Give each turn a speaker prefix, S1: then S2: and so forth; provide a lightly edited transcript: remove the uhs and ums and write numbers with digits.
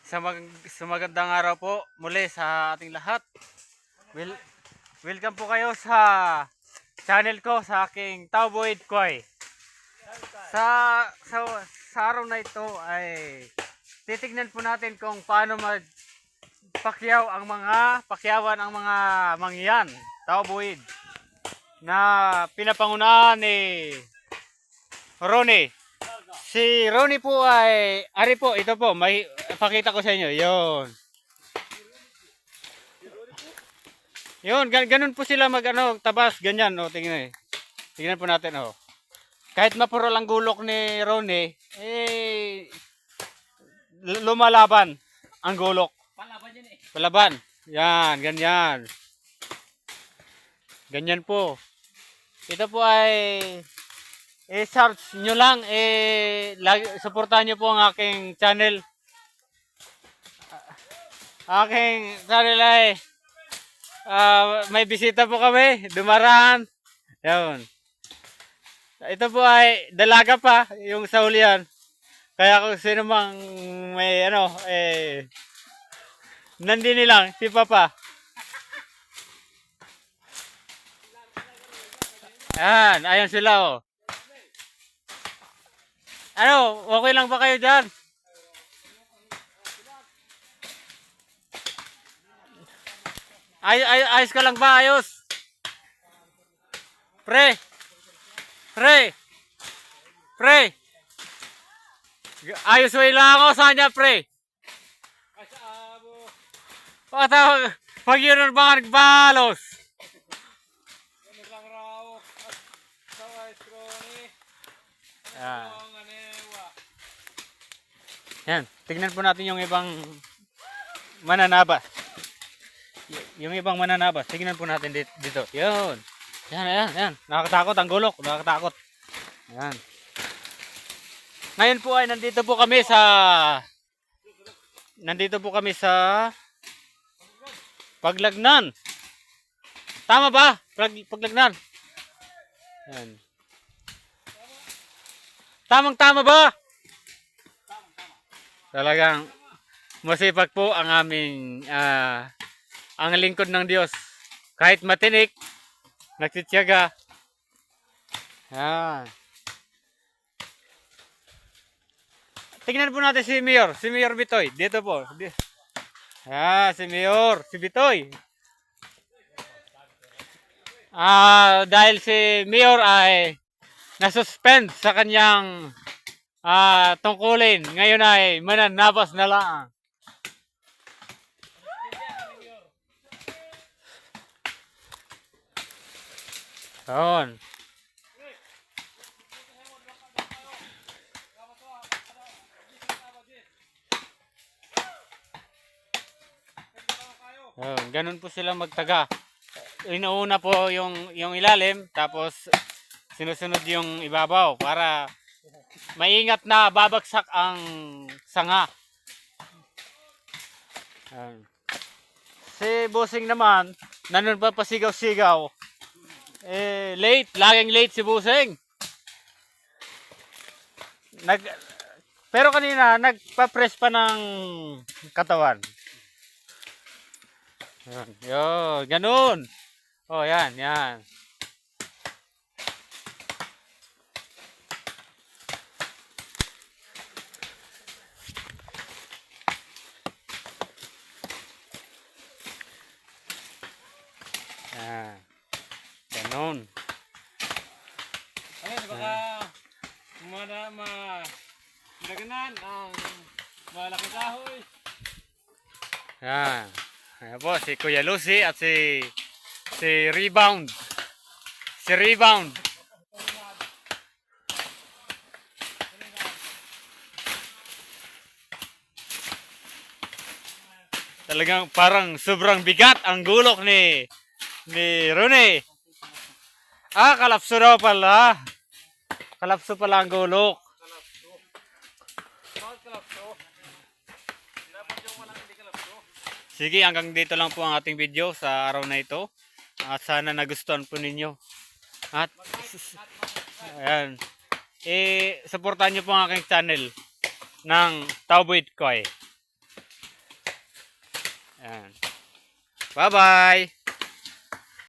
S1: Sa magandang araw po muli sa ating lahat. Wel welcome po kayo sa channel ko, sa aking Tauboid Koy. Sa, sa, sa araw na ito ay titignan po natin kung paano pakyawan ang mga mangyan, Tauboid, na pinapangunahan ni Ronnie. Si Ronnie po ay, ito po, may pakita ko sa inyo, yun, ganun po sila tabas, ganyan, tingnan tingnan po natin, kahit mapuro lang gulok ni Ronnie, lumalaban ang gulok. Palaban, yan, ganyan. Ganyan po. Ito po ay search nyo lang, supportahan nyo po ang aking channel. Aking channel ay may bisita po kami, dumaraan. Yun. Ito po ay dalaga pa, yung sa hulihan. Kaya kung sino mang may nandini lang, si Papa. Ayan, ayan sila okay lang ba kayo dyan? Ayos ka lang ba? Ayos? Pre! Ayos way lang ako sa kanya, pre! Patawag, pag yun ang mga nagbalos! Yan, tignan po natin yung ibang mananabas. Yung ibang mananabas, tignan po natin dito. Yun. Yan. Nakakatakot ang gulok, nakakatakot. Yan. Ngayon po ay nandito po kami sa Paglagnan. Tama ba? Paglagnan. Yan. Tama ba? Talagang masipag po ang aming ang lingkod ng Diyos. Kahit matinik, nagtitiyaga. Yan. Tingnan po natin si Mayor Bitoy. Dito po. Si Mayor, si Bitoy. Dahil si Mayor ay nasuspend sa kanyang tungkulin. Ngayon ay mananabas na lang. Yun. Ganun po sila magtaga. Inuuna po yung ilalim, tapos sinusunod yung ibabaw para maingat na babagsak ang sanga. Si Busing naman, nandun pa pasigaw-sigaw. Laging late si Busing. Pero kanina, nagpa-press pa ng katawan. Yun, ganun. Yan. Ganun.
S2: Ayun, baka madaganan ang malaking kahoy.
S1: Ayan po, si Kuya Lucy at si Rebound. Si Rebound. Talagang parang sobrang bigat ang gulok ni Ronnie. Kalapso daw pala. Kalapso pala ang gulok. Sige, hanggang dito lang po ang ating video sa araw na ito. At sana nagustuhan po ninyo. At ayan. Supportahan nyo po ang aking channel ng Tauboid Koy. Ayan. Bye-bye!